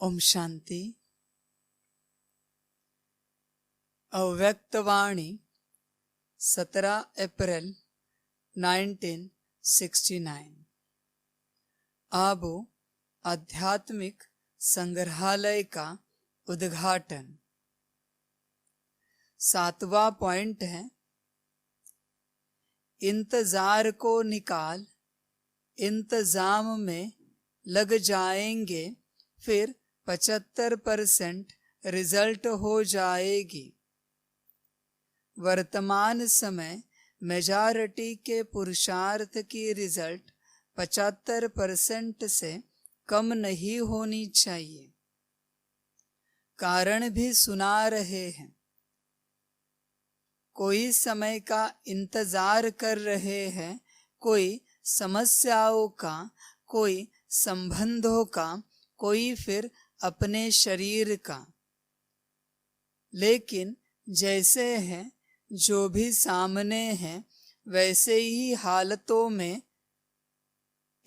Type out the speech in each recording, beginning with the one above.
ओम शांति। अव्यक्तवाणी 17 अप्रैल 1969। अब आध्यात्मिक संग्रहालय का उद्घाटन। 7वां पॉइंट है, इंतजार को निकाल, इंतजाम में लग जाएंगे, फिर 75% रिजल्ट हो जाएगी। वर्तमान समय मेजॉरिटी के पुरुषार्थ की रिजल्ट 75% से कम नहीं होनी चाहिए। कारण भी सुना रहे हैं। कोई समय का इंतजार कर रहे हैं, कोई समस्याओं का, कोई संबंधों का, कोई फिर अपने शरीर का। लेकिन जैसे हैं, जो भी सामने हैं, वैसे ही हालतों में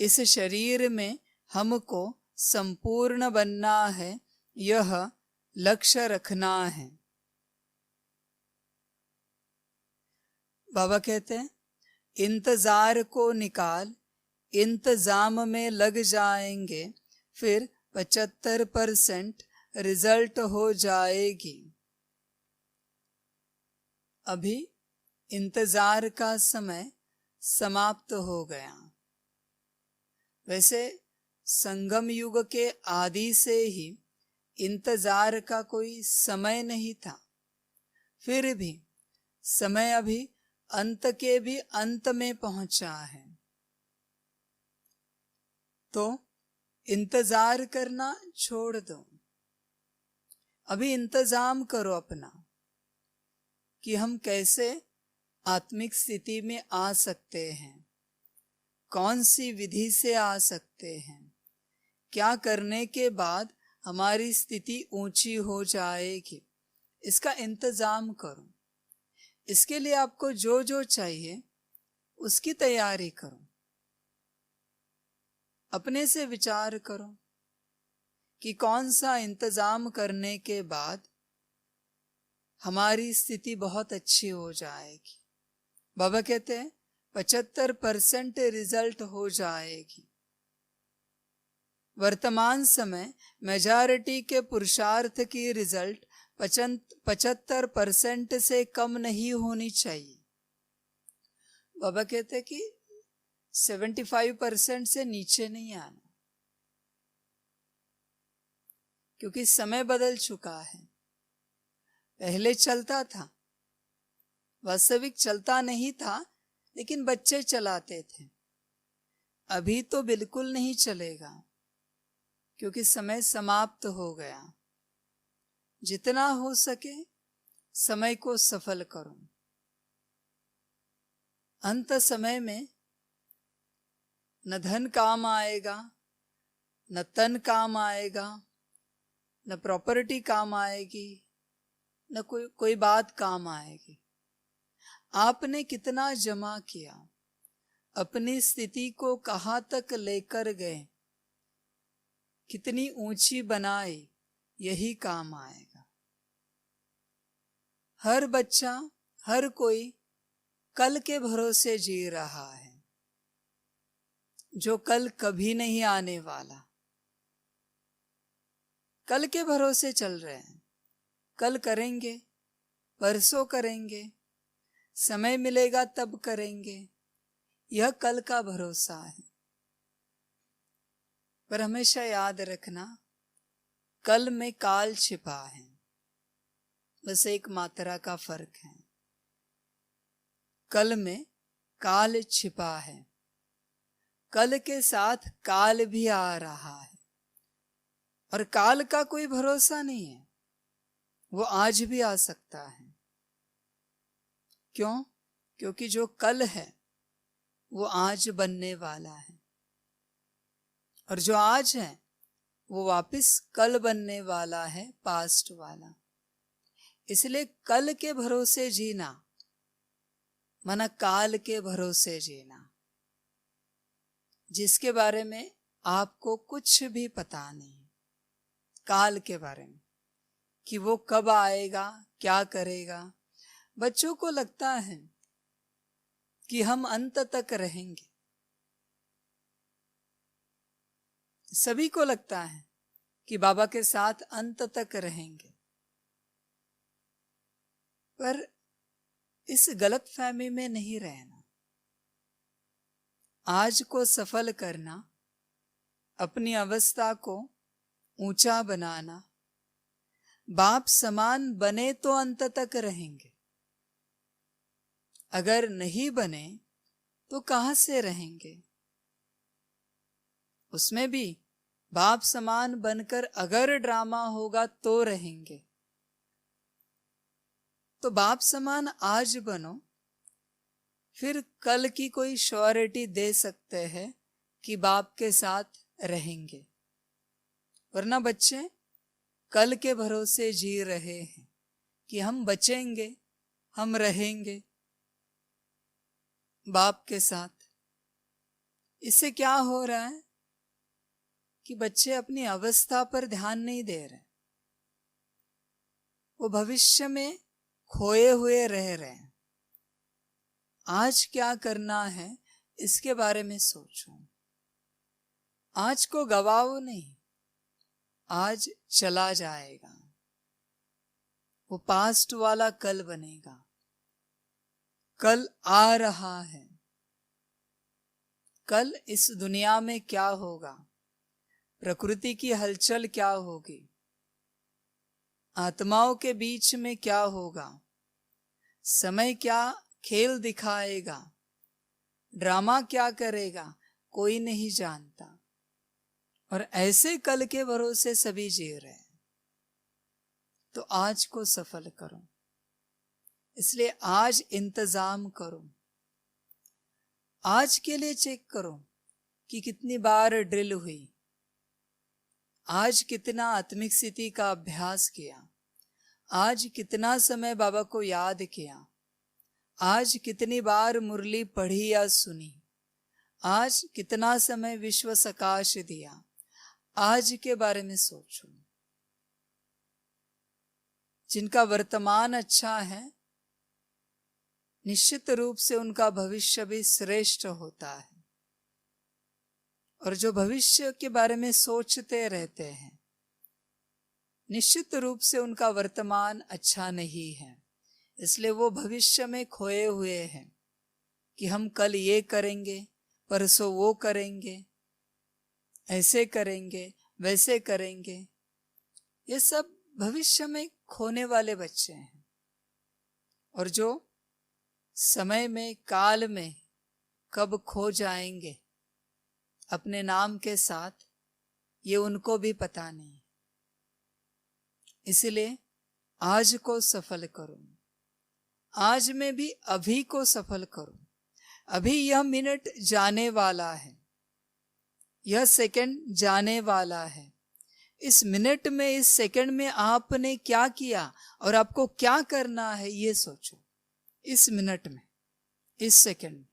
इस शरीर में हमको संपूर्ण बनना है, यह लक्ष्य रखना है। बाबा कहते हैं, इंतजार को निकाल, इंतजाम में लग जाएंगे, फिर 75% रिजल्ट हो जाएगी। अभी इंतजार का समय समाप्त हो गया। वैसे संगम युग के आदि से ही इंतजार का कोई समय नहीं था, फिर भी समय अभी अंत के भी अंत में पहुंचा है। तो इंतजार करना छोड़ दो। अभी इंतजाम करो अपना कि हम कैसे आत्मिक स्थिति में आ सकते हैं, कौन सी विधि से आ सकते हैं, क्या करने के बाद हमारी स्थिति ऊंची हो जाएगी, इसका इंतजाम करो। इसके लिए आपको जो जो चाहिए उसकी तैयारी करो। अपने से विचार करो कि कौन सा इंतजाम करने के बाद हमारी स्थिति बहुत अच्छी हो जाएगी। बाबा कहते हैं 75% रिजल्ट हो जाएगी। वर्तमान समय मेजॉरिटी के पुरुषार्थ की रिजल्ट 75% से कम नहीं होनी चाहिए। बाबा कहते हैं कि 75% से नीचे नहीं आना, क्योंकि समय बदल चुका है। पहले चलता था, वास्तविक चलता नहीं था, लेकिन बच्चे चलाते थे। अभी तो बिल्कुल नहीं चलेगा, क्योंकि समय समाप्त हो गया। जितना हो सके समय को सफल करो। अंत समय में न धन काम आएगा, न तन काम आएगा, न प्रॉपर्टी काम आएगी, न कोई बात काम आएगी। आपने कितना जमा किया, अपनी स्थिति को कहाँ तक लेकर गए, कितनी ऊंची बनाई, यही काम आएगा। हर बच्चा, हर कोई कल के भरोसे जी रहा है, जो कल कभी नहीं आने वाला। कल के भरोसे चल रहे हैं। कल करेंगे, परसों करेंगे, समय मिलेगा तब करेंगे, यह कल का भरोसा है। पर हमेशा याद रखना, कल में काल छिपा है, बस एक मात्रा का फर्क है। कल में काल छिपा है, कल के साथ काल भी आ रहा है, और काल का कोई भरोसा नहीं है, वो आज भी आ सकता है। क्यों? क्योंकि जो कल है वो आज बनने वाला है, और जो आज है वो वापस कल बनने वाला है, पास्ट वाला। इसलिए कल के भरोसे जीना माना काल के भरोसे जीना, जिसके बारे में आपको कुछ भी पता नहीं। काल के बारे में कि वो कब आएगा, क्या करेगा। बच्चों को लगता है कि हम अंत तक रहेंगे, सभी को लगता है कि बाबा के साथ अंत तक रहेंगे, पर इस गलतफहमी में नहीं रहना। आज को सफल करना, अपनी अवस्था को ऊंचा बनाना, बाप समान बने तो अंत तक रहेंगे, अगर नहीं बने तो कहां से रहेंगे। उसमें भी बाप समान बनकर अगर ड्रामा होगा तो रहेंगे। तो बाप समान आज बनो, फिर कल की कोई श्योरिटी दे सकते हैं कि बाप के साथ रहेंगे। वरना बच्चे कल के भरोसे जी रहे हैं कि हम बचेंगे, हम रहेंगे बाप के साथ। इससे क्या हो रहा है कि बच्चे अपनी अवस्था पर ध्यान नहीं दे रहे, वो भविष्य में खोए हुए रह रहे हैं। आज क्या करना है इसके बारे में सोचो। आज को गवाओ नहीं, आज चला जाएगा, वो पास्ट वाला कल बनेगा। कल आ रहा है, कल इस दुनिया में क्या होगा, प्रकृति की हलचल क्या होगी, आत्माओं के बीच में क्या होगा, समय क्या खेल दिखाएगा, ड्रामा क्या करेगा, कोई नहीं जानता। और ऐसे कल के भरोसे सभी जी रहे हैं। तो आज को सफल करो, इसलिए आज इंतजाम करो। आज के लिए चेक करो कि कितनी बार ड्रिल हुई, आज कितना आत्मिक स्थिति का अभ्यास किया, आज कितना समय बाबा को याद किया, आज कितनी बार मुरली पढ़ी या सुनी, आज कितना समय विश्व सकाश दिया। आज के बारे में सोचो। जिनका वर्तमान अच्छा है, निश्चित रूप से उनका भविष्य भी श्रेष्ठ होता है। और जो भविष्य के बारे में सोचते रहते हैं, निश्चित रूप से उनका वर्तमान अच्छा नहीं है। इसलिए वो भविष्य में खोए हुए हैं कि हम कल ये करेंगे, परसों वो करेंगे, ऐसे करेंगे, वैसे करेंगे। ये सब भविष्य में खोने वाले बच्चे हैं। और जो समय में, काल में कब खो जाएंगे अपने नाम के साथ, ये उनको भी पता नहीं। इसलिए आज को सफल करो, आज में भी अभी को सफल करो। अभी यह मिनट जाने वाला है, यह सेकंड जाने वाला है। इस मिनट में, इस सेकंड में आपने क्या किया और आपको क्या करना है, ये सोचो। इस मिनट में, इस सेकंड में,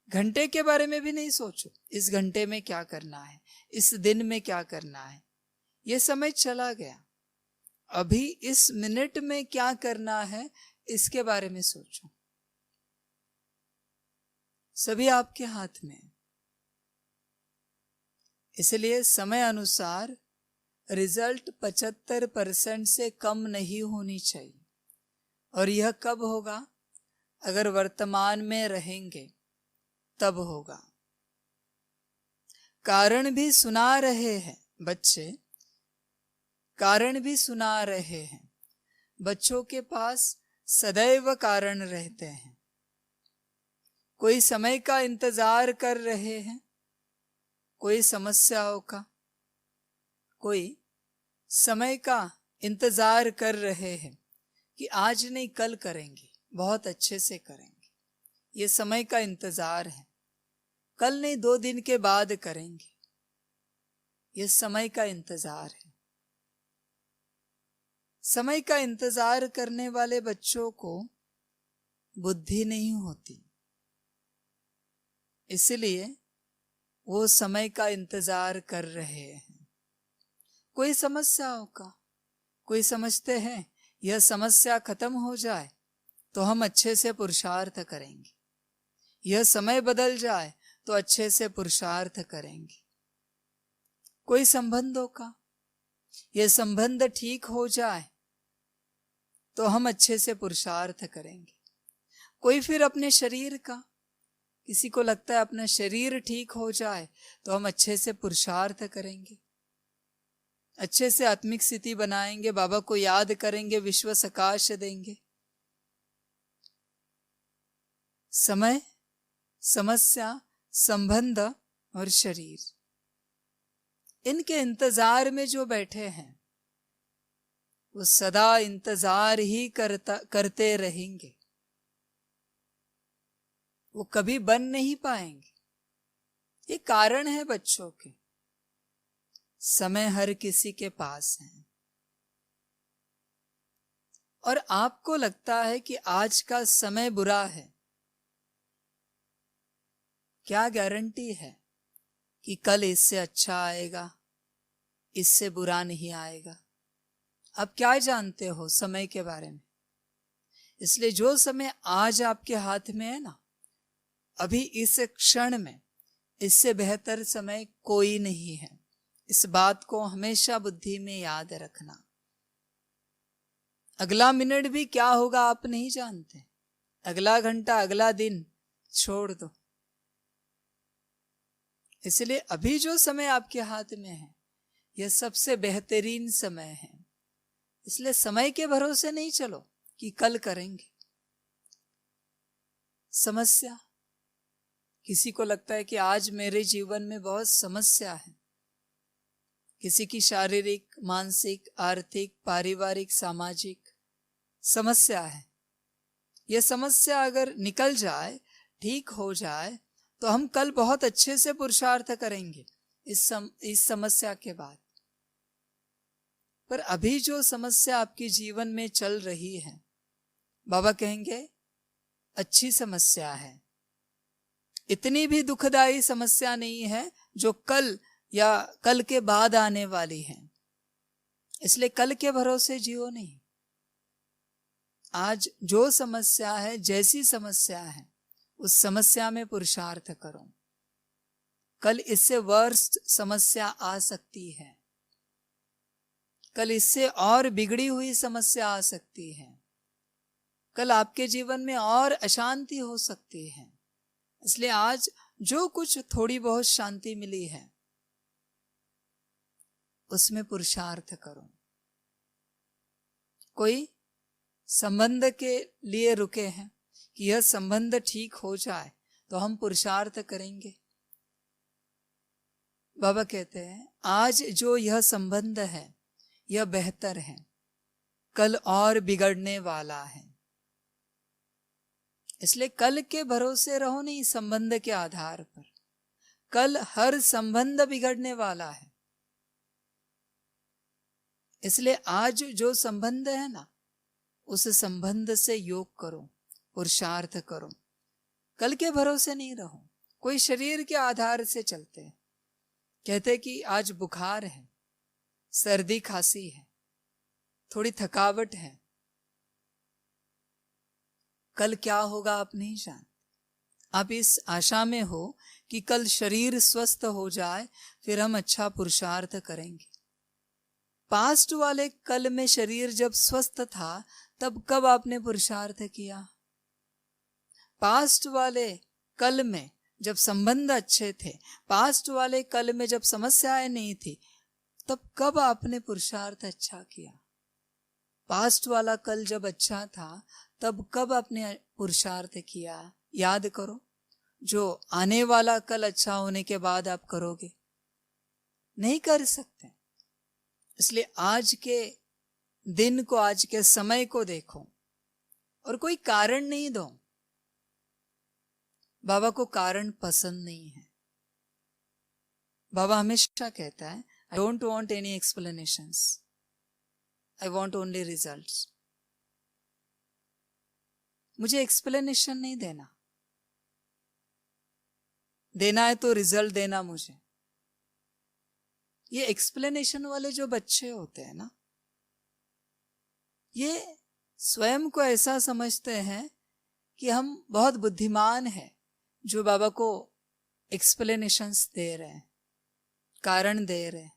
घंटे के बारे में भी नहीं सोचो, इस घंटे में क्या करना है, इस दिन में क्या करना है। ये समय चला गया। अभी इस मिनट में क्या करना है, इसके बारे में सोचो। सभी आपके हाथ में। इसलिए समय अनुसार रिजल्ट 75% से कम नहीं होनी चाहिए। और यह कब होगा? अगर वर्तमान में रहेंगे तब होगा। कारण भी सुना रहे हैं बच्चे, कारण भी सुना रहे हैं। बच्चों के पास सदैव कारण रहते हैं। कोई समय का इंतजार कर रहे हैं, कोई समस्याओं का, कोई समय का इंतजार कर रहे हैं कि आज नहीं कल करेंगे, बहुत अच्छे से करेंगे। ये समय का इंतजार है। कल नहीं 2 दिन के बाद करेंगे, ये समय का इंतजार है। समय का इंतजार करने वाले बच्चों को बुद्धि नहीं होती, इसलिए वो समय का इंतजार कर रहे हैं। कोई समस्याओं का। कोई समझते हैं यह समस्या खत्म हो जाए तो हम अच्छे से पुरुषार्थ करेंगे, यह समय बदल जाए तो अच्छे से पुरुषार्थ करेंगे। कोई संबंधों का, यह संबंध ठीक हो जाए तो हम अच्छे से पुरुषार्थ करेंगे। कोई फिर अपने शरीर का, किसी को लगता है अपना शरीर ठीक हो जाए तो हम अच्छे से पुरुषार्थ करेंगे, अच्छे से आत्मिक स्थिति बनाएंगे, बाबा को याद करेंगे, विश्व सकाश देंगे। समय, समस्या, संबंध और शरीर, इनके इंतजार में जो बैठे हैं वो सदा इंतजार ही करते रहेंगे, वो कभी बन नहीं पाएंगे। ये कारण है बच्चों के, समय हर किसी के पास है। और आपको लगता है कि आज का समय बुरा है, क्या गारंटी है कि कल इससे अच्छा आएगा, इससे बुरा नहीं आएगा? आप क्या जानते हो समय के बारे में? इसलिए जो समय आज आपके हाथ में है ना, अभी इस क्षण में इससे बेहतर समय कोई नहीं है। इस बात को हमेशा बुद्धि में याद रखना। अगला मिनट भी क्या होगा आप नहीं जानते, अगला घंटा, अगला दिन छोड़ दो। इसलिए अभी जो समय आपके हाथ में है यह सबसे बेहतरीन समय है। इसलिए समय के भरोसे नहीं चलो कि कल करेंगे। समस्या, किसी को लगता है कि आज मेरे जीवन में बहुत समस्या है, किसी की शारीरिक, मानसिक, आर्थिक, पारिवारिक, सामाजिक समस्या है। यह समस्या अगर निकल जाए, ठीक हो जाए, तो हम कल बहुत अच्छे से पुरुषार्थ करेंगे इस समस्या के बाद। पर अभी जो समस्या आपके जीवन में चल रही है, बाबा कहेंगे अच्छी समस्या है, इतनी भी दुखदाई समस्या नहीं है जो कल या कल के बाद आने वाली है। इसलिए कल के भरोसे जियो नहीं। आज जो समस्या है, जैसी समस्या है, उस समस्या में पुरुषार्थ करो। कल इससे वर्स्ट समस्या आ सकती है, कल इससे और बिगड़ी हुई समस्या आ सकती है, कल आपके जीवन में और अशांति हो सकती है। इसलिए आज जो कुछ थोड़ी बहुत शांति मिली है उसमें पुरुषार्थ करो। कोई संबंध के लिए रुके हैं कि यह संबंध ठीक हो जाए तो हम पुरुषार्थ करेंगे। बाबा कहते हैं आज जो यह संबंध है यह बेहतर है, कल और बिगड़ने वाला है। इसलिए कल के भरोसे रहो नहीं संबंध के आधार पर। कल हर संबंध बिगड़ने वाला है। इसलिए आज जो संबंध है ना, उस संबंध से योग करो, पुरुषार्थ करो। कल के भरोसे नहीं रहो। कोई शरीर के आधार से चलते हैं, कहते कि आज बुखार है, सर्दी खांसी है, थोड़ी थकावट है, कल क्या होगा आप नहीं जानते। आप इस आशा में हो कि कल शरीर स्वस्थ हो जाए, फिर हम अच्छा पुरुषार्थ करेंगे। पास्ट वाले कल में शरीर जब स्वस्थ था तब कब आपने पुरुषार्थ किया? पास्ट वाले कल में जब संबंध अच्छे थे, पास्ट वाले कल में जब समस्याएं नहीं थी, तब कब आपने पुरुषार्थ अच्छा किया? पास्ट वाला कल जब अच्छा था तब कब आपने पुरुषार्थ किया? याद करो। जो आने वाला कल अच्छा होने के बाद आप करोगे, नहीं कर सकते। इसलिए आज के दिन को, आज के समय को देखो और कोई कारण नहीं दो। बाबा को कारण पसंद नहीं है। बाबा हमेशा कहता है I don't want any explanations, I want only results. मुझे एक्सप्लेनेशन नहीं देना, देना है तो रिजल्ट देना मुझे। ये एक्सप्लेनेशन वाले जो बच्चे होते हैं ना, ये स्वयं को ऐसा समझते हैं कि हम बहुत बुद्धिमान हैं, जो बाबा को एक्सप्लेनेशंस दे रहे हैं, कारण दे रहे हैं।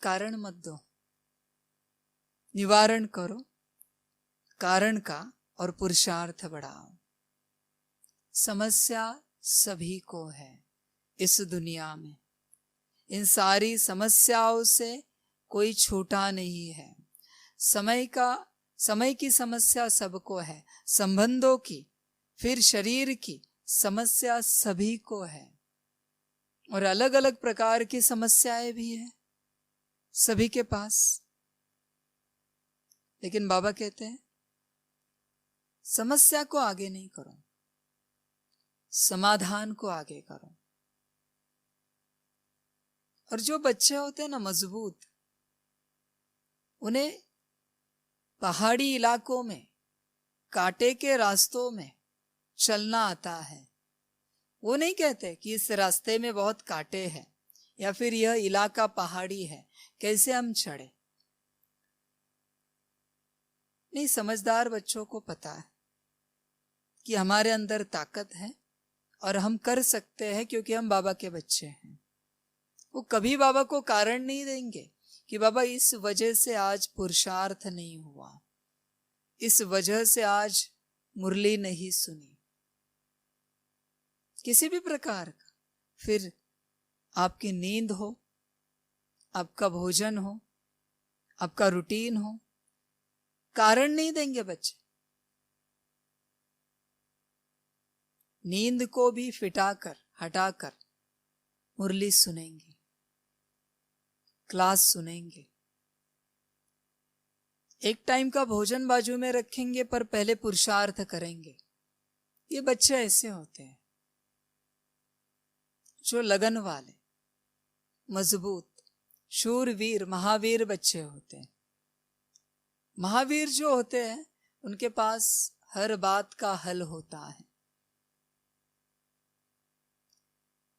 कारण मत दो, निवारण करो कारण का और पुरुषार्थ बढ़ाओ। समस्या सभी को है इस दुनिया में, इन सारी समस्याओं से कोई छूटा नहीं है। समय की समस्या सबको है, संबंधों की, फिर शरीर की समस्या सभी को है, और अलग अलग प्रकार की समस्याएं भी है सभी के पास। लेकिन बाबा कहते हैं समस्या को आगे नहीं करो, समाधान को आगे करो। और जो बच्चे होते हैं ना मजबूत, उन्हें पहाड़ी इलाकों में कांटे के रास्तों में चलना आता है। वो नहीं कहते कि इस रास्ते में बहुत कांटे हैं या फिर यह इलाका पहाड़ी है, कैसे हम चढ़े। नहीं, समझदार बच्चों को पता है कि हमारे अंदर ताकत है और हम कर सकते हैं, क्योंकि हम बाबा के बच्चे हैं। वो कभी बाबा को कारण नहीं देंगे कि बाबा इस वजह से आज पुरुषार्थ नहीं हुआ, इस वजह से आज मुरली नहीं सुनी, किसी भी प्रकार का। फिर आपकी नींद हो, आपका भोजन हो, आपका रूटीन हो, कारण नहीं देंगे बच्चे। नींद को भी फिटाकर हटाकर मुरली सुनेंगे, क्लास सुनेंगे, एक टाइम का भोजन बाजू में रखेंगे, पर पहले पुरुषार्थ करेंगे। ये बच्चे ऐसे होते हैं जो लगन वाले, मजबूत, शूरवीर, महावीर बच्चे होते हैं। महावीर जो होते हैं उनके पास हर बात का हल होता है।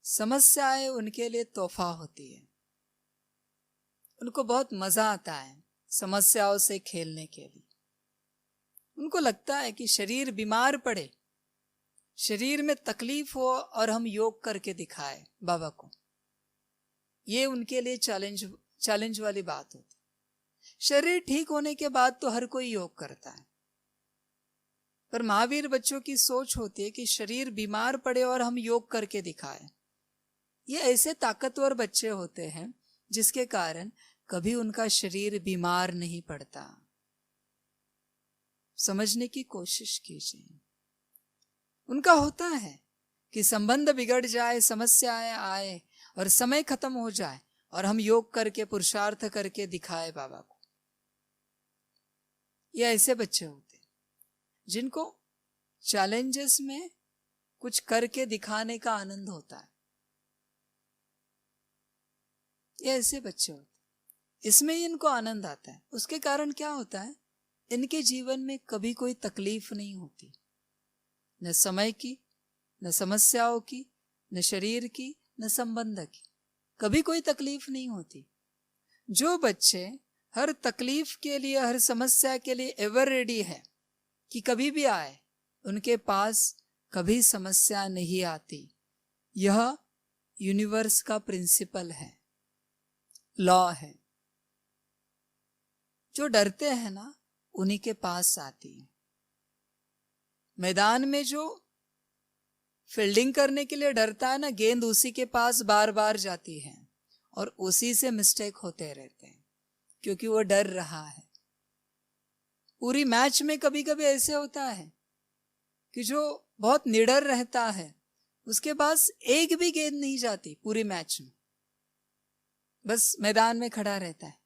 समस्याएं उनके लिए तोहफा होती है। उनको बहुत मजा आता है समस्याओं से खेलने के लिए। उनको लगता है कि शरीर बीमार पड़े, शरीर में तकलीफ हो और हम योग करके दिखाए बाबा को, ये उनके लिए चैलेंज वाली बात होती। शरीर ठीक होने के बाद तो हर कोई योग करता है, पर महावीर बच्चों की सोच होती है कि शरीर बीमार पड़े और हम योग करके दिखाए। ये ऐसे ताकतवर बच्चे होते हैं जिसके कारण कभी उनका शरीर बीमार नहीं पड़ता। समझने की कोशिश कीजिए। उनका होता है कि संबंध बिगड़ जाए, समस्याएं आए और समय खत्म हो जाए और हम योग करके पुरुषार्थ करके दिखाए बाबा को। ये ऐसे बच्चे होते हैं जिनको चैलेंजेस में कुछ करके दिखाने का आनंद होता है। ये ऐसे बच्चे होते हैं, इसमें ही इनको आनंद आता है। उसके कारण क्या होता है, इनके जीवन में कभी कोई तकलीफ नहीं होती, न समय की, न समस्याओं की, न शरीर की, न संबंध की, कभी कोई तकलीफ नहीं होती। जो बच्चे हर तकलीफ के लिए, हर समस्या के लिए एवर रेडी है कि कभी भी आए, उनके पास कभी समस्या नहीं आती। यह यूनिवर्स का प्रिंसिपल है, लॉ है। जो डरते हैं ना, उन्हीं के पास आती है। मैदान में जो फील्डिंग करने के लिए डरता है ना, गेंद उसी के पास बार बार जाती है और उसी से मिस्टेक होते रहते हैं, क्योंकि वो डर रहा है। पूरी मैच में कभी कभी ऐसे होता है कि जो बहुत निडर रहता है उसके पास एक भी गेंद नहीं जाती पूरी मैच में, बस मैदान में खड़ा रहता है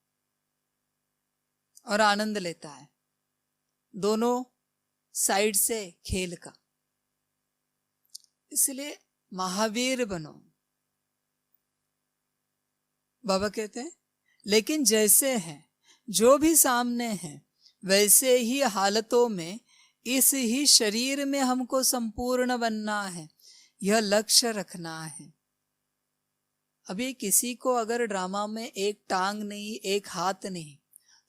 और आनंद लेता है दोनों साइड से खेल का। इसलिए महावीर बनो। बाबा कहते हैं लेकिन जैसे हैं, जो भी सामने हैं, वैसे ही हालतों में इस ही शरीर में हमको संपूर्ण बनना है, यह लक्ष्य रखना है। अभी किसी को अगर ड्रामा में एक टांग नहीं, एक हाथ नहीं,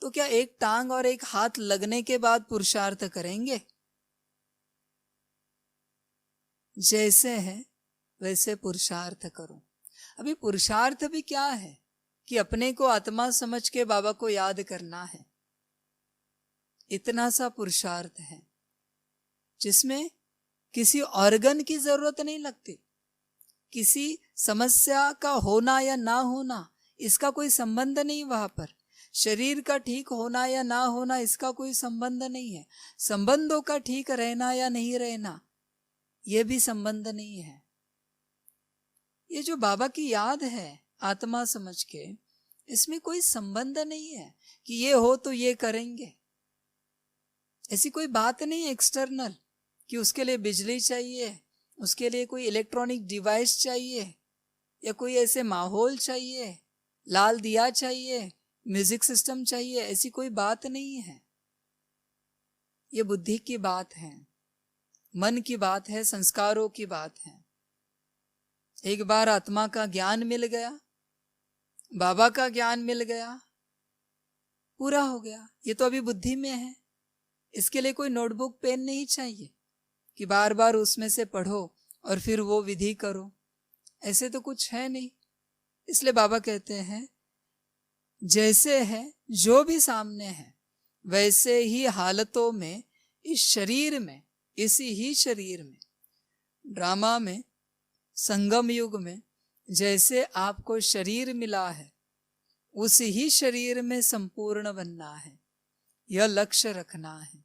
तो क्या एक टांग और एक हाथ लगने के बाद पुरुषार्थ करेंगे? जैसे है वैसे पुरुषार्थ करो। अभी पुरुषार्थ भी क्या है कि अपने को आत्मा समझ के बाबा को याद करना है। इतना सा पुरुषार्थ है जिसमें किसी ऑर्गन की जरूरत नहीं लगती, किसी समस्या का होना या ना होना इसका कोई संबंध नहीं। वहां पर शरीर का ठीक होना या ना होना इसका कोई संबंध नहीं है। संबंधों का ठीक रहना या नहीं रहना यह भी संबंध नहीं है। ये जो बाबा की याद है आत्मा समझ के, इसमें कोई संबंध नहीं है कि ये हो तो ये करेंगे। ऐसी कोई बात नहीं एक्सटर्नल कि उसके लिए बिजली चाहिए, उसके लिए कोई इलेक्ट्रॉनिक डिवाइस चाहिए, या कोई ऐसे माहौल चाहिए, लाल दिया चाहिए, म्यूजिक सिस्टम चाहिए। ऐसी कोई बात नहीं है। ये बुद्धि की बात है, मन की बात है, संस्कारों की बात है। एक बार आत्मा का ज्ञान मिल गया, बाबा का ज्ञान मिल गया, पूरा हो गया। ये तो अभी बुद्धि में है। इसके लिए कोई नोटबुक पेन नहीं चाहिए कि बार बार उसमें से पढ़ो और फिर वो विधि करो। ऐसे तो कुछ है नहीं। इसलिए बाबा कहते हैं जैसे है जो भी सामने है वैसे ही हालतों में, इस शरीर में, इसी ही शरीर में, ड्रामा में, संगम युग में जैसे आपको शरीर मिला है उसी ही शरीर में संपूर्ण बनना है। यह लक्ष्य रखना है।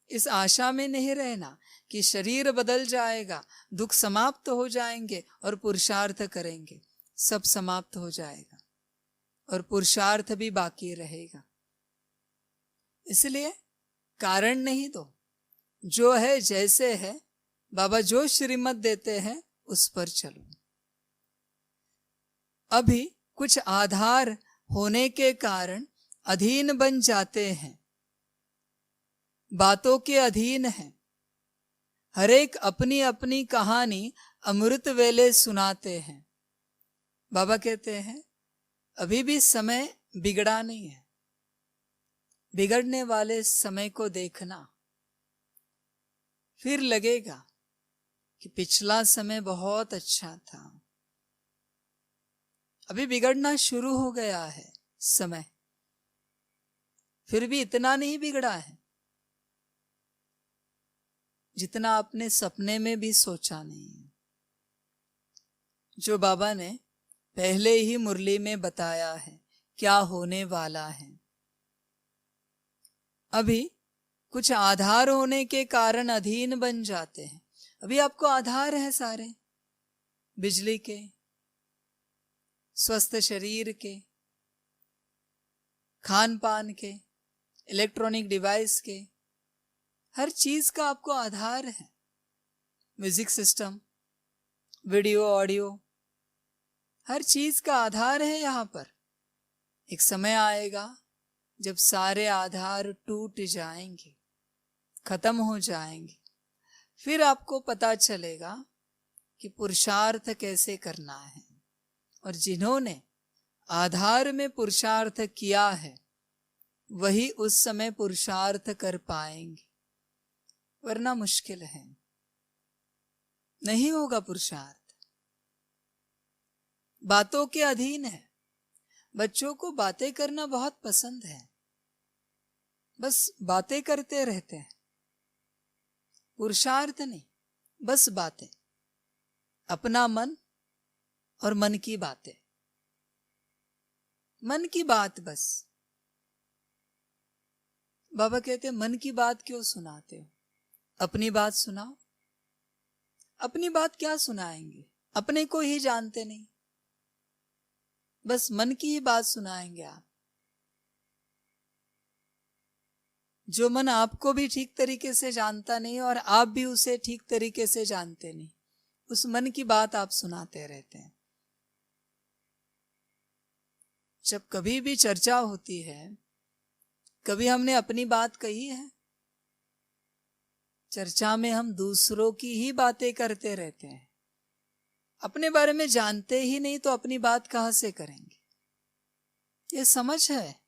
इस आशा में नहीं रहना कि शरीर बदल जाएगा, दुख समाप्त हो जाएंगे और पुरुषार्थ करेंगे। सब समाप्त हो जाएगा और पुरुषार्थ भी बाकी रहेगा। इसलिए कारण नहीं दो, जो है जैसे है, बाबा जो श्रीमत देते हैं उस पर चलो। अभी कुछ आधार होने के कारण अधीन बन जाते हैं, बातों के अधीन हैं। हर एक अपनी अपनी कहानी अमृत वेले सुनाते हैं। बाबा कहते हैं अभी भी समय बिगड़ा नहीं है। बिगड़ने वाले समय को देखना, फिर लगेगा कि पिछला समय बहुत अच्छा था। अभी बिगड़ना शुरू हो गया है समय, फिर भी इतना नहीं बिगड़ा है जितना आपने सपने में भी सोचा नहीं है। जो बाबा ने पहले ही मुरली में बताया है क्या होने वाला है। अभी कुछ आधार होने के कारण अधीन बन जाते हैं। अभी आपको आधार है सारे, बिजली के, स्वस्थ शरीर के, खान पान के, इलेक्ट्रॉनिक डिवाइस के, हर चीज का आपको आधार है। म्यूजिक सिस्टम, वीडियो, ऑडियो, हर चीज का आधार है यहाँ पर। एक समय आएगा जब सारे आधार टूट जाएंगे, खत्म हो जाएंगे। फिर आपको पता चलेगा कि पुरुषार्थ कैसे करना है। और जिन्होंने आधार में पुरुषार्थ किया है वही उस समय पुरुषार्थ कर पाएंगे, वरना मुश्किल है, नहीं होगा पुरुषार्थ। बातों के अधीन है। बच्चों को बातें करना बहुत पसंद है, बस बातें करते रहते हैं, पुरुषार्थ नहीं, बस बातें, अपना मन और मन की बातें, मन की बात बस। बाबा कहते हैं मन की बात क्यों सुनाते हो, अपनी बात सुनाओ। अपनी बात क्या सुनाएंगे, अपने को ही जानते नहीं, बस मन की ही बात सुनाएंगे आप। जो मन आपको भी ठीक तरीके से जानता नहीं और आप भी उसे ठीक तरीके से जानते नहीं, उस मन की बात आप सुनाते रहते हैं। जब कभी भी चर्चा होती है, कभी हमने अपनी बात कही है? चर्चा में हम दूसरों की ही बातें करते रहते हैं, अपने बारे में जानते ही नहीं तो अपनी बात कहां से करेंगे? ये समझ है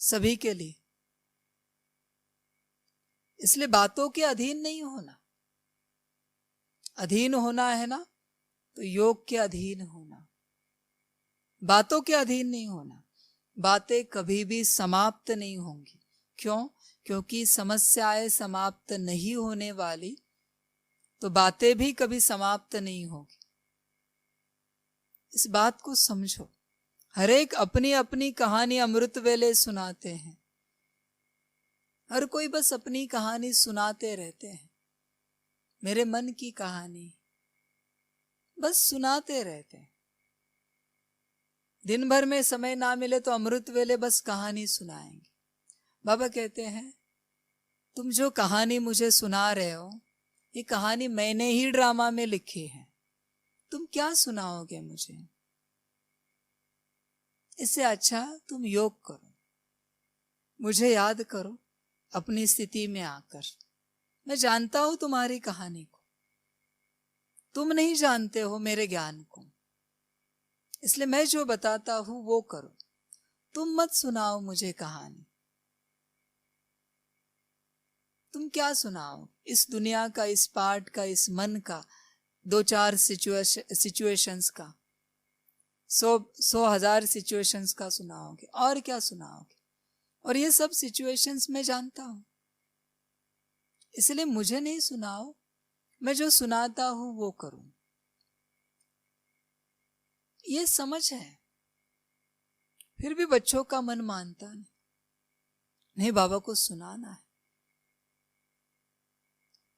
सभी के लिए। इसलिए बातों के अधीन नहीं होना। अधीन होना है ना तो योग के अधीन होना, बातों के अधीन नहीं होना। बातें कभी भी समाप्त नहीं होंगी। क्यों? क्योंकि समस्याएं समाप्त नहीं होने वाली, तो बातें भी कभी समाप्त नहीं होगी। इस बात को समझो। हर एक अपनी अपनी कहानी अमृत वेले सुनाते हैं। हर कोई बस अपनी कहानी सुनाते रहते हैं। मेरे मन की कहानी बस सुनाते रहते हैं। दिन भर में समय ना मिले तो अमृत वेले बस कहानी सुनाएंगे। बाबा कहते हैं, तुम जो कहानी मुझे सुना रहे हो, ये कहानी मैंने ही ड्रामा में लिखी है। तुम क्या सुनाओगे मुझे? इससे अच्छा तुम योग करो, मुझे याद करो अपनी स्थिति में आकर। मैं जानता हूं तुम्हारी कहानी को, तुम नहीं जानते हो मेरे ज्ञान को। इसलिए मैं जो बताता हूं वो करो, तुम मत सुनाओ मुझे कहानी। तुम क्या सुनाओ? इस दुनिया का, इस पार्ट का, इस मन का, 2-4 सिचुएशंस का, 100,000 सिचुएशंस का सुनाओगे। और क्या सुनाओगे? और ये सब सिचुएशंस मैं जानता हूं, इसलिए मुझे नहीं सुनाओ। मैं जो सुनाता हूं वो करूं। ये समझ है। फिर भी बच्चों का मन मानता नहीं। नहीं, बाबा को सुनाना है।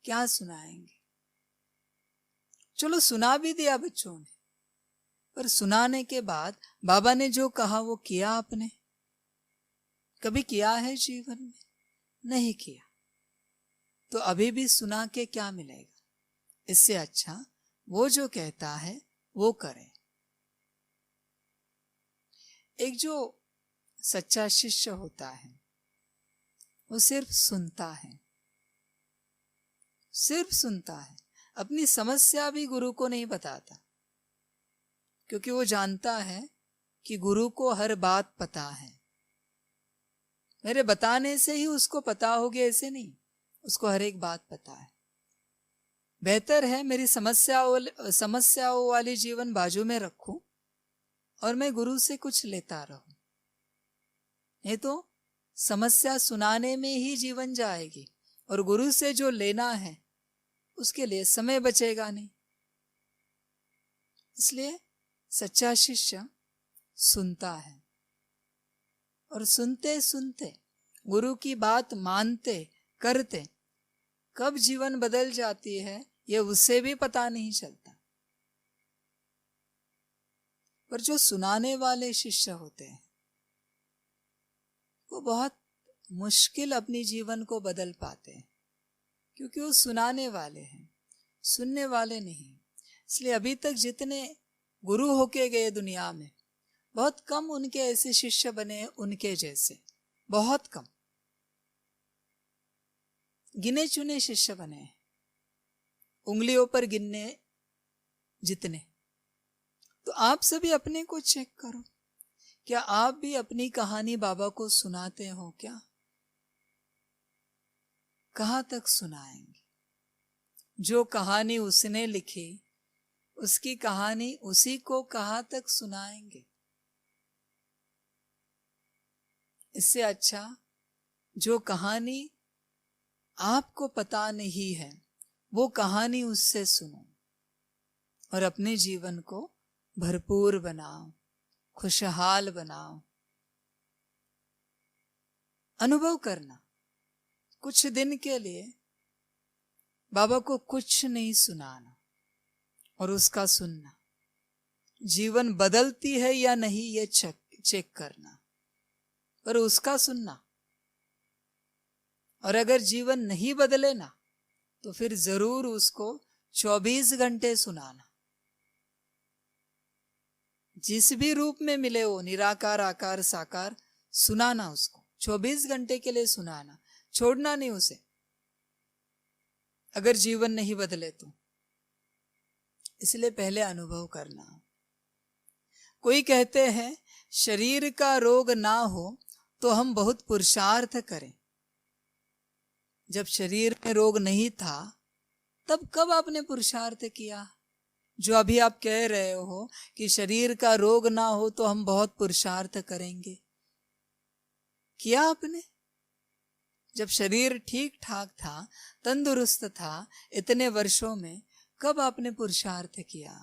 क्या सुनाएंगे? चलो सुना भी दिया बच्चों ने, पर सुनाने के बाद बाबा ने जो कहा वो किया आपने? कभी किया है जीवन में? नहीं किया। तो अभी भी सुना के क्या मिलेगा? इससे अच्छा वो जो कहता है वो करें। एक जो सच्चा शिष्य होता है वो सिर्फ सुनता है, सिर्फ सुनता है। अपनी समस्या भी गुरु को नहीं बताता, क्योंकि वो जानता है कि गुरु को हर बात पता है। मेरे बताने से ही उसको पता होगी ऐसे नहीं, उसको हर एक बात पता है। बेहतर है मेरी समस्याओं वाली जीवन बाजू में रखूं और मैं गुरु से कुछ लेता रहूं। नहीं तो समस्या सुनाने में ही जीवन जाएगी और गुरु से जो लेना है उसके लिए समय बचेगा नहीं। इसलिए सच्चा शिष्य सुनता है, और सुनते सुनते गुरु की बात मानते करते कब जीवन बदल जाती है ये उसे भी पता नहीं चलता। पर जो सुनाने वाले शिष्य होते हैं वो बहुत मुश्किल अपनी जीवन को बदल पाते हैं, क्योंकि वो सुनाने वाले हैं, सुनने वाले नहीं। इसलिए अभी तक जितने गुरु होके गए दुनिया में, बहुत कम उनके ऐसे शिष्य बने उनके जैसे, बहुत कम, गिने चुने शिष्य बने हैं, उंगलियों पर गिनने जितने। तो आप सभी अपने को चेक करो, क्या आप भी अपनी कहानी बाबा को सुनाते हो क्या? कहां तक सुनाएंगे? जो कहानी उसने लिखी उसकी कहानी उसी को कहां तक सुनाएंगे? इससे अच्छा जो कहानी आपको पता नहीं है वो कहानी उससे सुनो और अपने जीवन को भरपूर बनाओ, खुशहाल बनाओ। अनुभव करना, कुछ दिन के लिए बाबा को कुछ नहीं सुनाना और उसका सुनना। जीवन बदलती है या नहीं ये चेक करना, पर उसका सुनना। और अगर जीवन नहीं बदले ना तो फिर जरूर उसको 24 घंटे सुनाना। जिस भी रूप में मिले हो, निराकार आकार साकार, सुनाना उसको 24 घंटे के लिए सुनाना, छोड़ना नहीं उसे। अगर जीवन नहीं बदले तो इसलिए पहले अनुभव करना। कोई कहते हैं शरीर का रोग ना हो तो हम बहुत पुरुषार्थ करें। जब शरीर में रोग नहीं था तब कब आपने पुरुषार्थ किया? जो अभी आप कह रहे हो कि शरीर का रोग ना हो तो हम बहुत पुरुषार्थ करेंगे, किया आपने? जब शरीर ठीक ठाक था, तंदुरुस्त था, इतने वर्षों में कब आपने पुरुषार्थ किया?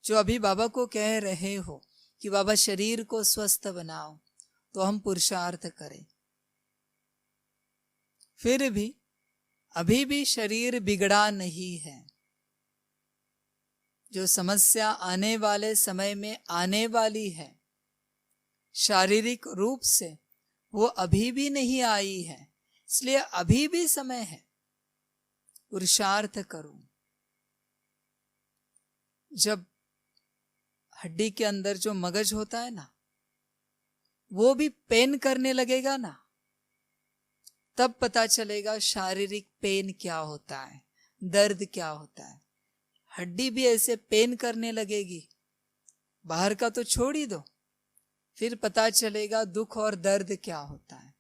जो अभी बाबा को कह रहे हो कि बाबा शरीर को स्वस्थ बनाओ तो हम पुरुषार्थ करें, फिर भी अभी भी शरीर बिगड़ा नहीं है। जो समस्या आने वाले समय में आने वाली है शारीरिक रूप से, वो अभी भी नहीं आई है, इसलिए अभी भी समय है, पुरुषार्थ करो। जब हड्डी के अंदर जो मगज होता है ना, वो भी पेन करने लगेगा ना, तब पता चलेगा शारीरिक पेन क्या होता है, दर्द क्या होता है। हड्डी भी ऐसे पेन करने लगेगी, बाहर का तो छोड़ ही दो, फिर पता चलेगा दुख और दर्द क्या होता है।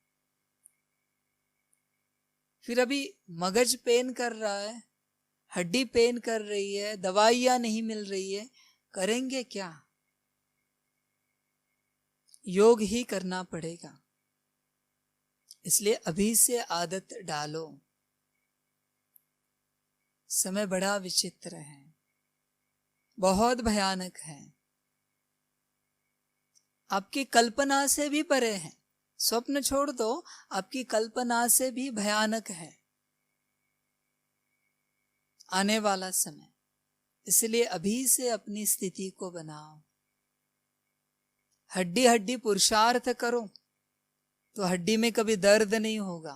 फिर अभी मगज पेन कर रहा है, हड्डी पेन कर रही है, दवाइयां नहीं मिल रही है, करेंगे क्या? योग ही करना पड़ेगा। इसलिए अभी से आदत डालो। समय बड़ा विचित्र है, बहुत भयानक है, आपकी कल्पना से भी परे है। स्वप्न छोड़ दो, आपकी कल्पना से भी भयानक है आने वाला समय। इसलिए अभी से अपनी स्थिति को बनाओ। हड्डी हड्डी पुरुषार्थ करो तो हड्डी में कभी दर्द नहीं होगा।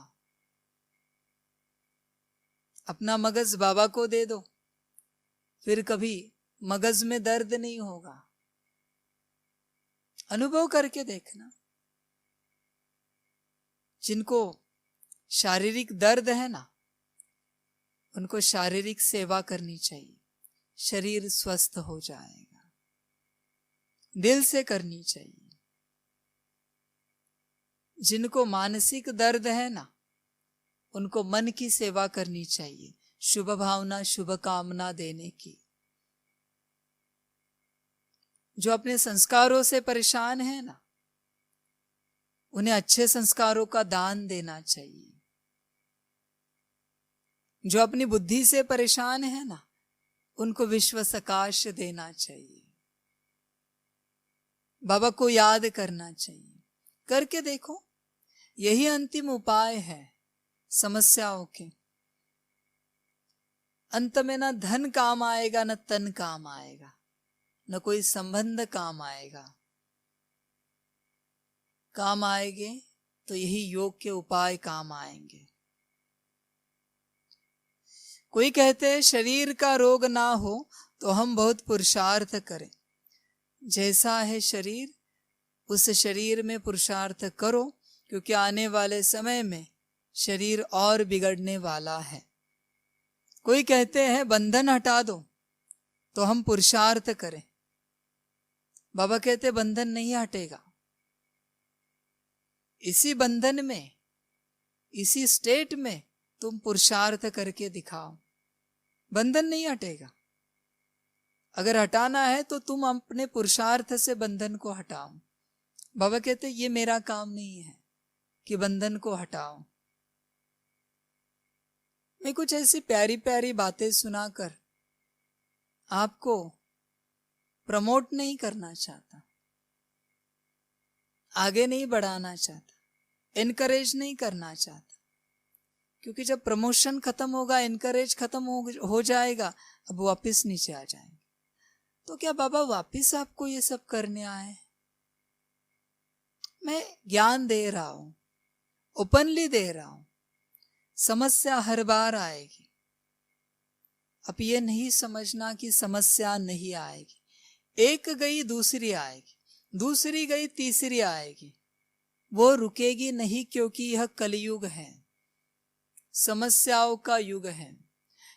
अपना मगज बाबा को दे दो, फिर कभी मगज में दर्द नहीं होगा। अनुभव करके देखना। जिनको शारीरिक दर्द है ना, उनको शारीरिक सेवा करनी चाहिए, शरीर स्वस्थ हो जाएगा। दिल से करनी चाहिए। जिनको मानसिक दर्द है ना, उनको मन की सेवा करनी चाहिए, शुभ भावना शुभ कामना देने की। जो अपने संस्कारों से परेशान है ना, उन्हें अच्छे संस्कारों का दान देना चाहिए। जो अपनी बुद्धि से परेशान है ना, उनको विश्व सकाश देना चाहिए। बाबा को याद करना चाहिए। करके देखो, यही अंतिम उपाय है समस्याओं के। अंत में ना धन काम आएगा, न तन काम आएगा, न कोई संबंध काम आएगा। काम आएंगे तो यही योग के उपाय काम आएंगे। कोई कहते हैं शरीर का रोग ना हो तो हम बहुत पुरुषार्थ करें। जैसा है शरीर, उस शरीर में पुरुषार्थ करो, क्योंकि आने वाले समय में शरीर और बिगड़ने वाला है। कोई कहते हैं बंधन हटा दो तो हम पुरुषार्थ करें। बाबा कहते बंधन नहीं हटेगा। इसी बंधन में, इसी स्टेट में तुम पुरुषार्थ करके दिखाओ, बंधन नहीं हटेगा। अगर हटाना है तो तुम अपने पुरुषार्थ से बंधन को हटाओ। बाबा कहते ये मेरा काम नहीं है कि बंधन को हटाओ। मैं कुछ ऐसी प्यारी प्यारी बातें सुनाकर आपको प्रमोट नहीं करना चाहता, आगे नहीं बढ़ाना चाहता, इनकरेज नहीं करना चाहता। क्योंकि जब प्रमोशन खत्म होगा, इनकरेज खत्म हो जाएगा, अब वापस नीचे आ जाएंगे। तो क्या बाबा वापस आपको ये सब करने आए? मैं ज्ञान दे रहा हूं, ओपनली दे रहा हूं। समस्या हर बार आएगी। अब ये नहीं समझना कि समस्या नहीं आएगी। एक गई दूसरी आएगी, दूसरी गई तीसरी आएगी। वो रुकेगी नहीं, क्योंकि यह कलयुग है, समस्याओं का युग है।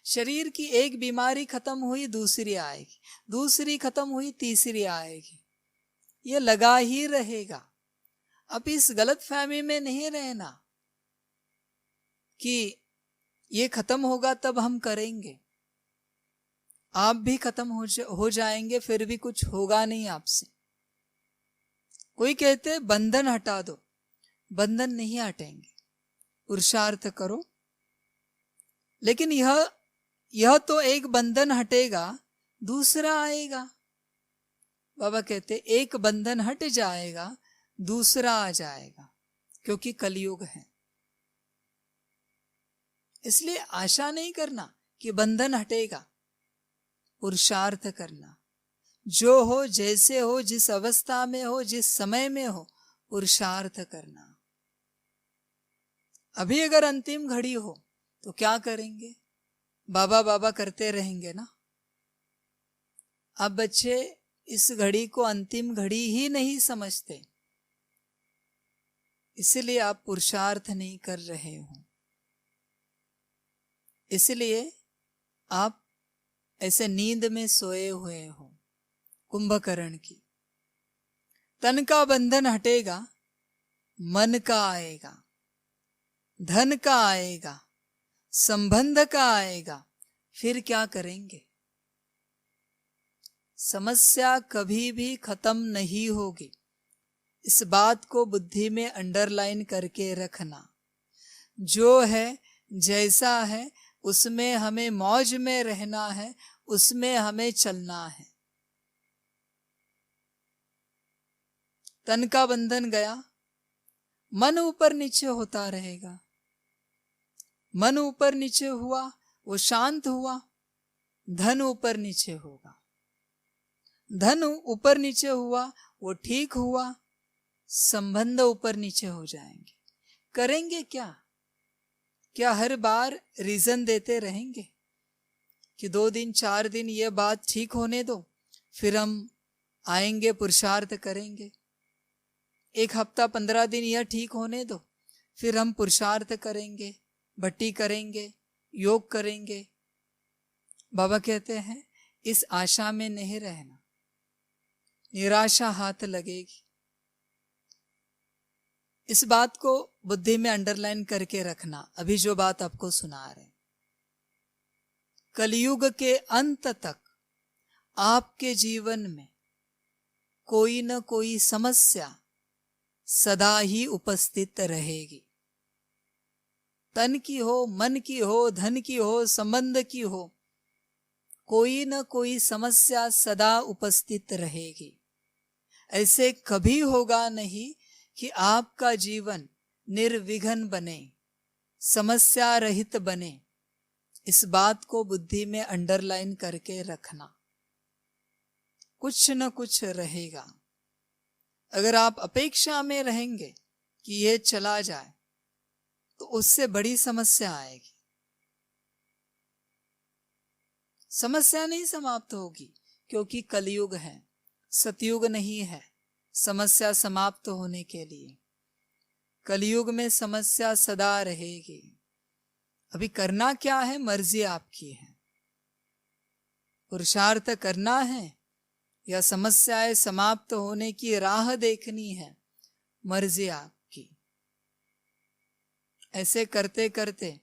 शरीर की एक बीमारी खत्म हुई दूसरी आएगी, दूसरी खत्म हुई तीसरी आएगी, ये लगा ही रहेगा। अब इस गलत फहमी में नहीं रहना कि ये खत्म होगा तब हम करेंगे। आप भी खत्म हो जाएंगे, फिर भी कुछ होगा नहीं आपसे। कोई कहते बंधन हटा दो, बंधन नहीं हटेंगे, पुरुषार्थ करो। लेकिन यह तो एक बंधन हटेगा, दूसरा आएगा। बाबा कहते एक बंधन हट जाएगा, दूसरा आ जाएगा, क्योंकि कलयुग है। इसलिए आशा नहीं करना कि बंधन हटेगा, पुरुषार्थ करना। जो हो, जैसे हो, जिस अवस्था में हो, जिस समय में हो, पुरुषार्थ करना। अभी अगर अंतिम घड़ी हो तो क्या करेंगे? बाबा बाबा करते रहेंगे ना। अब बच्चे इस घड़ी को अंतिम घड़ी ही नहीं समझते, इसलिए आप पुरुषार्थ नहीं कर रहे हो। इसलिए आप ऐसे नींद में सोए हुए हो। कुंभकर्ण की तन का बंधन हटेगा, मन का आएगा, धन का आएगा, संबंध का आएगा, फिर क्या करेंगे? समस्या कभी भी खत्म नहीं होगी। इस बात को बुद्धि में अंडरलाइन करके रखना। जो है, जैसा है, उसमें हमें मौज में रहना है, उसमें हमें चलना है। तन का बंधन गया, मन ऊपर नीचे होता रहेगा। मन ऊपर नीचे हुआ, वो शांत हुआ, धन ऊपर नीचे होगा। धन ऊपर नीचे हुआ, वो ठीक हुआ, संबंध ऊपर नीचे हो जाएंगे। करेंगे क्या? क्या हर बार रीजन देते रहेंगे कि 2 दिन 4 दिन ये बात ठीक होने दो, फिर हम आएंगे, पुरुषार्थ करेंगे। 1 हफ्ता 15 दिन यह ठीक होने दो, फिर हम पुरुषार्थ करेंगे, भट्टी करेंगे, योग करेंगे। बाबा कहते हैं इस आशा में नहीं रहना, निराशा हाथ लगेगी। इस बात को बुद्धि में अंडरलाइन करके रखना। अभी जो बात आपको सुना रहे, कलयुग के अंत तक आपके जीवन में कोई न कोई समस्या सदा ही उपस्थित रहेगी। तन की हो, मन की हो, धन की हो, संबंध की हो, कोई न कोई समस्या सदा उपस्थित रहेगी। ऐसे कभी होगा नहीं कि आपका जीवन निर्विघ्न बने, समस्या रहित बने। इस बात को बुद्धि में अंडरलाइन करके रखना। कुछ न कुछ रहेगा। अगर आप अपेक्षा में रहेंगे कि ये चला जाए, तो उससे बड़ी समस्या आएगी। समस्या नहीं समाप्त होगी, क्योंकि कलयुग है, सतयुग नहीं है समस्या समाप्त होने के लिए। कलयुग में समस्या सदा रहेगी। अभी करना क्या है, मर्जी आपकी है। पुरुषार्थ करना है या समस्याएं समाप्त होने की राह देखनी है, मर्जी आपकी। ऐसे करते करते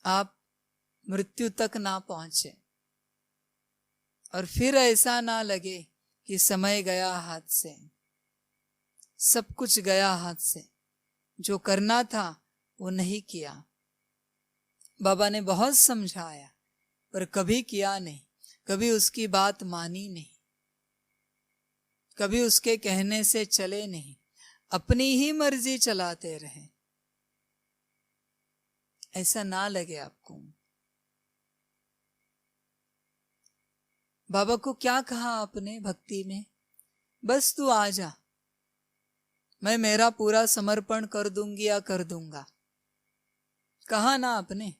आप मृत्यु तक ना पहुंचे और फिर ऐसा ना लगे कि समय गया हाथ से, सब कुछ गया हाथ से, जो करना था वो नहीं किया। बाबा ने बहुत समझाया पर कभी किया नहीं, कभी उसकी बात मानी नहीं, कभी उसके कहने से चले नहीं, अपनी ही मर्जी चलाते रहे। ऐसा ना लगे आपको। बाबा को क्या कहा आपने भक्ति में? बस तू आ जा, मैं मेरा पूरा समर्पण कर दूंगी या कर दूंगा। कहा ना आपने,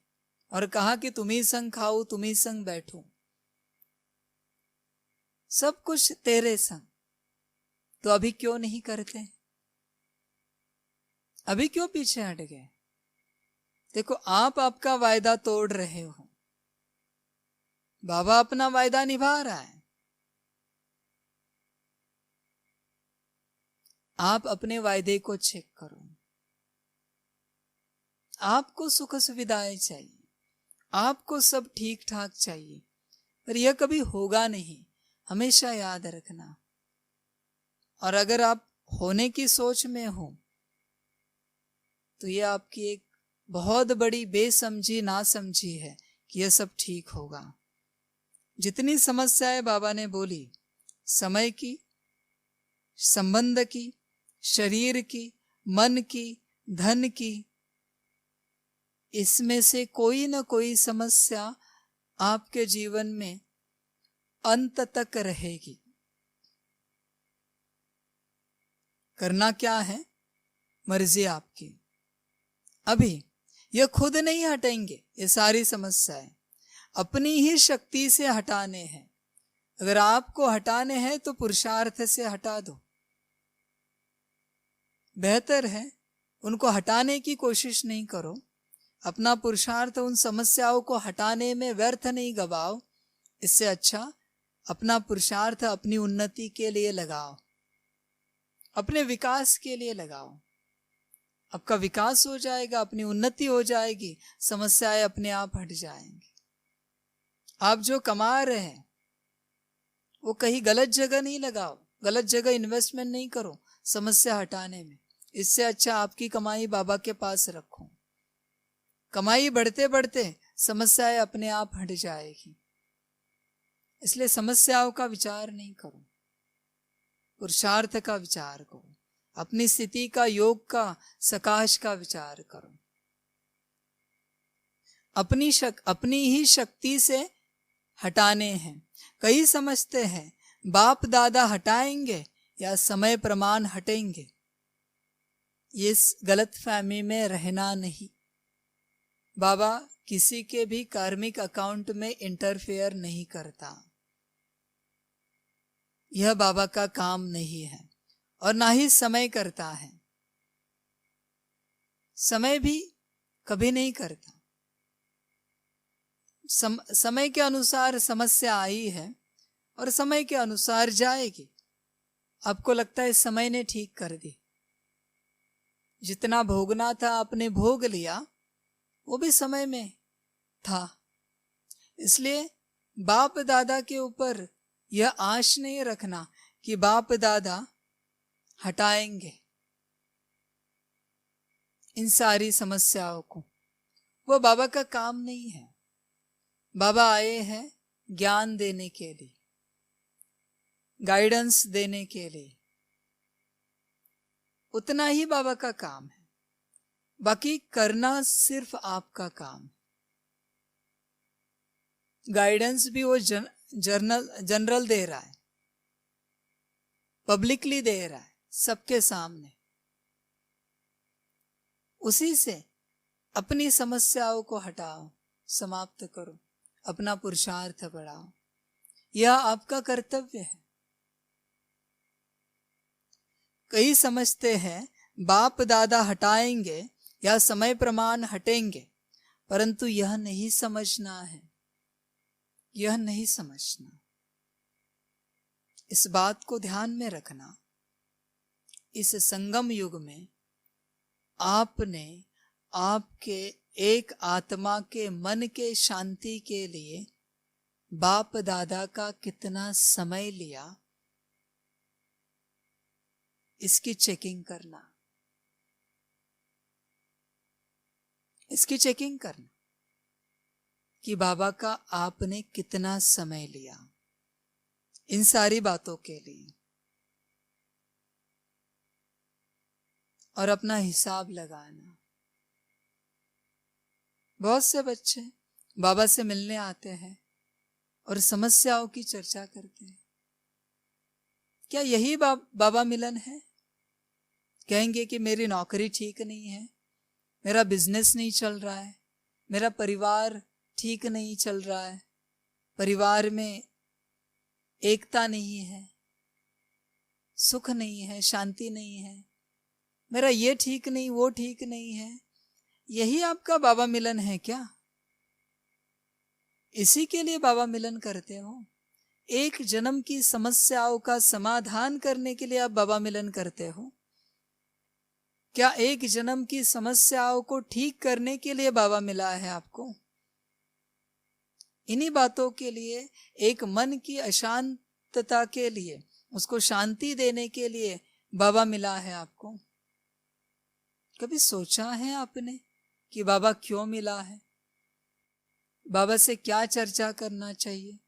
और कहा कि तुम ही संग खाऊं, तुम ही संग बैठूं, सब कुछ तेरे संग। तो अभी क्यों नहीं करते? अभी क्यों पीछे हट गए? देखो, आप आपका वायदा तोड़ रहे हो, बाबा अपना वायदा निभा रहा है। आप अपने वायदे को चेक करो। आपको सुख सुविधाएं चाहिए, आपको सब ठीक ठाक चाहिए, पर यह कभी होगा नहीं, हमेशा याद रखना। और अगर आप होने की सोच में हो तो यह आपकी एक बहुत बड़ी बेसमझी नासमझी है कि यह सब ठीक होगा। जितनी समस्याएं बाबा ने बोली, समय की, संबंध की, शरीर की, मन की, धन की, इसमें से कोई न कोई समस्या आपके जीवन में अंत तक रहेगी। करना क्या है, मर्जी आपकी। अभी ये खुद नहीं हटेंगे, ये सारी समस्याएं अपनी ही शक्ति से हटाने हैं। अगर आपको हटाने हैं तो पुरुषार्थ से हटा दो, बेहतर है उनको हटाने की कोशिश नहीं करो। अपना पुरुषार्थ उन समस्याओं को हटाने में व्यर्थ नहीं गवाओ। इससे अच्छा अपना पुरुषार्थ अपनी उन्नति के लिए लगाओ, अपने विकास के लिए लगाओ। आपका विकास हो जाएगा, अपनी उन्नति हो जाएगी, समस्याएं अपने आप हट जाएंगी। आप जो कमा रहे हैं वो कहीं गलत जगह नहीं लगाओ, गलत जगह इन्वेस्टमेंट नहीं करो समस्या हटाने में। इससे अच्छा आपकी कमाई बाबा के पास रखो। कमाई बढ़ते बढ़ते समस्याएं अपने आप हट जाएगी। इसलिए समस्याओं का विचार नहीं करो, पुरुषार्थ का विचार करो, अपनी स्थिति का, योग का, सकाश का विचार करो। अपनी ही शक्ति से हटाने हैं। कई समझते हैं बाप दादा हटाएंगे या समय प्रमाण हटेंगे। इस गलत फहमी में रहना नहीं। बाबा किसी के भी कार्मिक अकाउंट में इंटरफेयर नहीं करता, यह बाबा का काम नहीं है, और ना ही समय करता है। समय भी कभी नहीं करता। समय के अनुसार समस्या आई है और समय के अनुसार जाएगी। आपको लगता है समय ने ठीक कर दी, जितना भोगना था आपने भोग लिया, वो भी समय में था। इसलिए बाप दादा के ऊपर यह आश नहीं रखना कि बाप दादा हटाएंगे इन सारी समस्याओं को। वो बाबा का काम नहीं है। बाबा आए हैं ज्ञान देने के लिए, गाइडेंस देने के लिए, उतना ही बाबा का काम है। बाकी करना सिर्फ आपका काम है। गाइडेंस भी वो जनरल दे रहा है, पब्लिकली दे रहा है, सबके सामने। उसी से अपनी समस्याओं को हटाओ, समाप्त करो, अपना पुरुषार्थ बढ़ाओ। यह आपका कर्तव्य है। कई समझते हैं बाप दादा हटाएंगे या समय प्रमाण हटेंगे, परंतु यह नहीं समझना है, यह नहीं समझना। इस बात को ध्यान में रखना। इस संगम युग में आपने आपके एक आत्मा के मन के शांति के लिए बाप दादा का कितना समय लिया, इसकी चेकिंग करना, इसकी चेकिंग करना कि बाबा का आपने कितना समय लिया इन सारी बातों के लिए, और अपना हिसाब लगाना। बहुत से बच्चे बाबा से मिलने आते हैं और समस्याओं की चर्चा करते हैं। क्या यही बाबा मिलन है? कहेंगे कि मेरी नौकरी ठीक नहीं है, मेरा बिजनेस नहीं चल रहा है, मेरा परिवार ठीक नहीं चल रहा है, परिवार में एकता नहीं है, सुख नहीं है, शांति नहीं है, मेरा ये ठीक नहीं, वो ठीक नहीं है। यही आपका बाबा मिलन है क्या? इसी के लिए बाबा मिलन करते हो। एक जन्म की समस्याओं का समाधान करने के लिए आप बाबा मिलन करते हो क्या? एक जन्म की समस्याओं को ठीक करने के लिए बाबा मिला है आपको? इन्हीं बातों के लिए, एक मन की अशांतता के लिए, उसको शांति देने के लिए बाबा मिला है आपको। कभी सोचा है आपने कि बाबा क्यों मिला है? बाबा से क्या चर्चा करना चाहिए?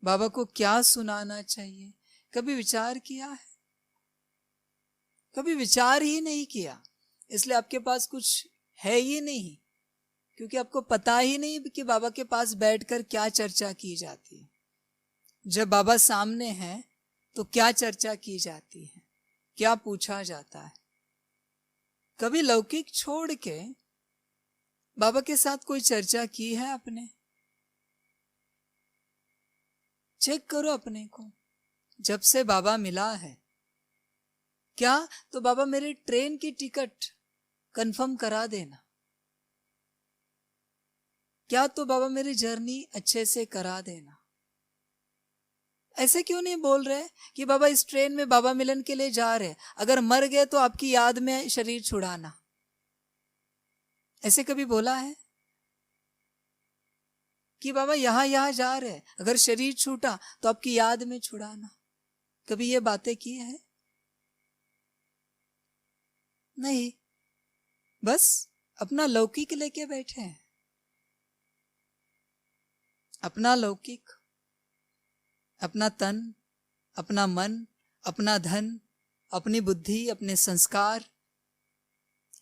बाबा को क्या सुनाना चाहिए? कभी विचार किया है? कभी विचार ही नहीं किया, इसलिए आपके पास कुछ है ही नहीं, क्योंकि आपको पता ही नहीं कि बाबा के पास बैठकर क्या चर्चा की जाती है। जब बाबा सामने है तो क्या चर्चा की जाती है, क्या पूछा जाता है? कभी लौकिक छोड़ के बाबा के साथ कोई चर्चा की है आपने? चेक करो अपने को। जब से बाबा मिला है, क्या तो बाबा मेरी ट्रेन की टिकट कंफर्म करा देना, क्या तो बाबा मेरी जर्नी अच्छे से करा देना। ऐसे क्यों नहीं बोल रहे कि बाबा इस ट्रेन में बाबा मिलन के लिए जा रहे, अगर मर गए तो आपकी याद में शरीर छुड़ाना? ऐसे कभी बोला है कि बाबा यहां यहां जा रहे, अगर शरीर छूटा तो आपकी याद में छुड़ाना? कभी ये बातें की है? नहीं, बस अपना लौकिक लेके बैठे हैं। अपना लौकिक, अपना तन, अपना मन, अपना धन, अपनी बुद्धि, अपने संस्कार,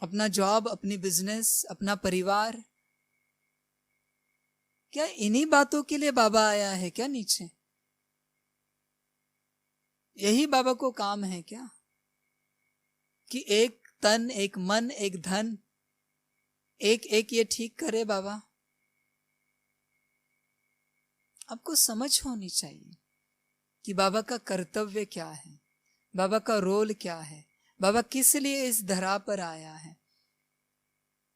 अपना जॉब, अपनी बिजनेस, अपना परिवार, क्या इन्हीं बातों के लिए बाबा आया है क्या नीचे? यही बाबा को काम है क्या कि एक तन, एक मन, एक धन, एक एक ये ठीक करे बाबा? आपको समझ होनी चाहिए कि बाबा का कर्तव्य क्या है, बाबा का रोल क्या है, बाबा किस लिए इस धरा पर आया है।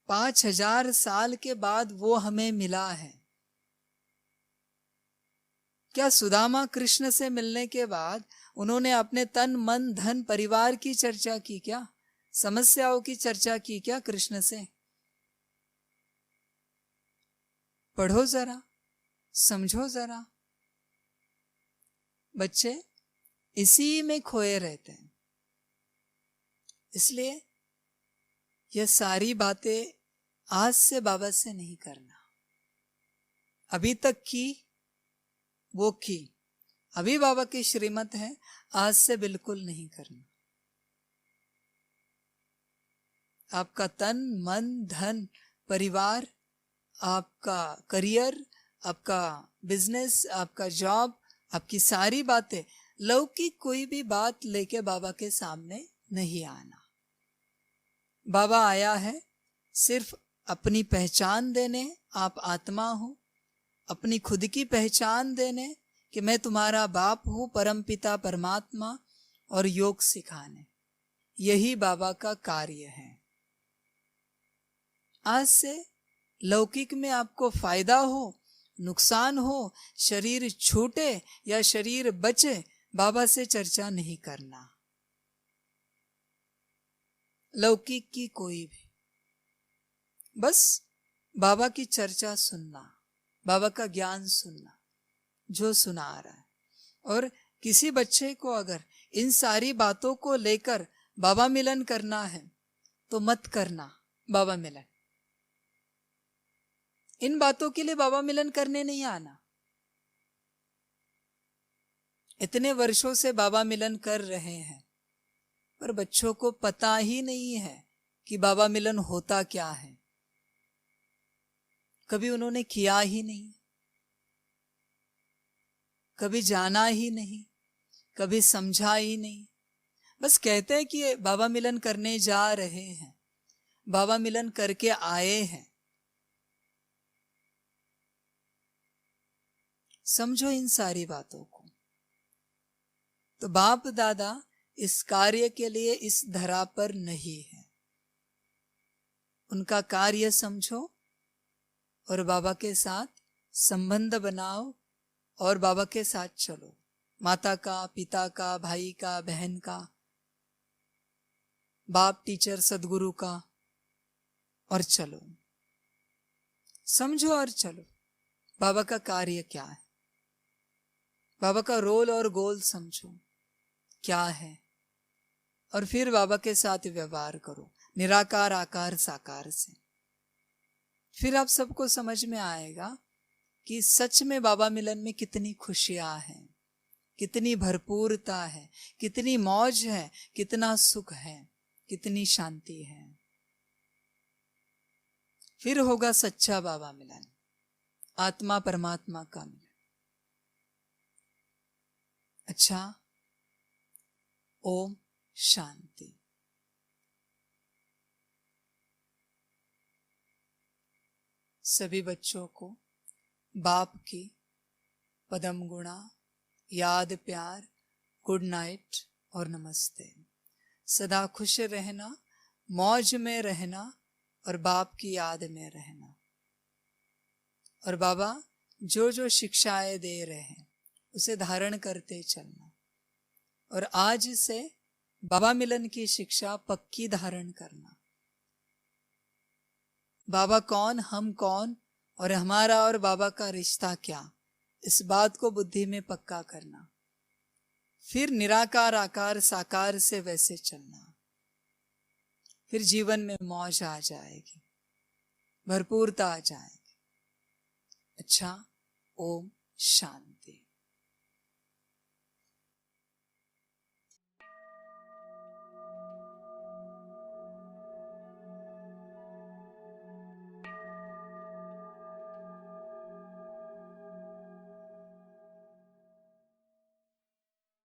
5000 साल के बाद वो हमें मिला है। क्या सुदामा कृष्ण से मिलने के बाद उन्होंने अपने तन, मन, धन, परिवार की चर्चा की क्या? समस्याओं की चर्चा की क्या कृष्ण से? पढ़ो जरा, समझो जरा। बच्चे इसी में खोए रहते हैं। इसलिए यह सारी बातें आज से बाबा से नहीं करना। अभी तक की वो की, अभी बाबा की श्रीमत है, आज से बिल्कुल नहीं करना। आपका तन, मन, धन, परिवार, आपका करियर, आपका बिजनेस, आपका जॉब, आपकी सारी बातें, लौकिक कोई भी बात लेके बाबा के सामने नहीं आना। बाबा आया है सिर्फ अपनी पहचान देने, आप आत्मा हो, अपनी खुद की पहचान देने कि मैं तुम्हारा बाप हूं, परमपिता परमात्मा, और योग सिखाने। यही बाबा का कार्य है। आज से लौकिक में आपको फायदा हो, नुकसान हो, शरीर छूटे या शरीर बचे, बाबा से चर्चा नहीं करना। लौकिक की कोई भी, बस बाबा की चर्चा सुनना, बाबा का ज्ञान सुनना जो सुना रहा है। और किसी बच्चे को अगर इन सारी बातों को लेकर बाबा मिलन करना है तो मत करना बाबा मिलन। इन बातों के लिए बाबा मिलन करने नहीं आना। इतने वर्षों से बाबा मिलन कर रहे हैं, पर बच्चों को पता ही नहीं है कि बाबा मिलन होता क्या है। कभी उन्होंने किया ही नहीं, कभी जाना ही नहीं, कभी समझा ही नहीं। बस कहते हैं कि बाबा मिलन करने जा रहे हैं, बाबा मिलन करके आए हैं। समझो इन सारी बातों को। तो बाप दादा इस कार्य के लिए इस धरा पर नहीं है। उनका कार्य समझो और बाबा के साथ संबंध बनाओ और बाबा के साथ चलो, माता का, पिता का, भाई का, बहन का, बाप, टीचर, सदगुरु का, और चलो, समझो और चलो बाबा का कार्य क्या है, बाबा का रोल और गोल समझो क्या है, और फिर बाबा के साथ व्यवहार करो निराकार आकार साकार से। फिर आप सबको समझ में आएगा कि सच में बाबा मिलन में कितनी खुशियां हैं, कितनी भरपूरता है, कितनी मौज है, कितना सुख है, कितनी शांति है। फिर होगा सच्चा बाबा मिलन, आत्मा परमात्मा का मिलन। अच्छा, ओम शांति। सभी बच्चों को बाप की पदम गुणा, याद, प्यार, गुड नाइट और नमस्ते। सदा खुश रहना, मौज में रहना और बाप की याद में रहना। और बाबा जो जो शिक्षाएं दे रहे हैं उसे धारण करते चलना। और आज से बाबा मिलन की शिक्षा पक्की धारण करना। बाबा कौन, हम कौन, और हमारा और बाबा का रिश्ता क्या, इस बात को बुद्धि में पक्का करना। फिर निराकार आकार साकार से वैसे चलना। फिर जीवन में मौज आ जाएगी, भरपूरता आ जाएगी। अच्छा, ओम शांति।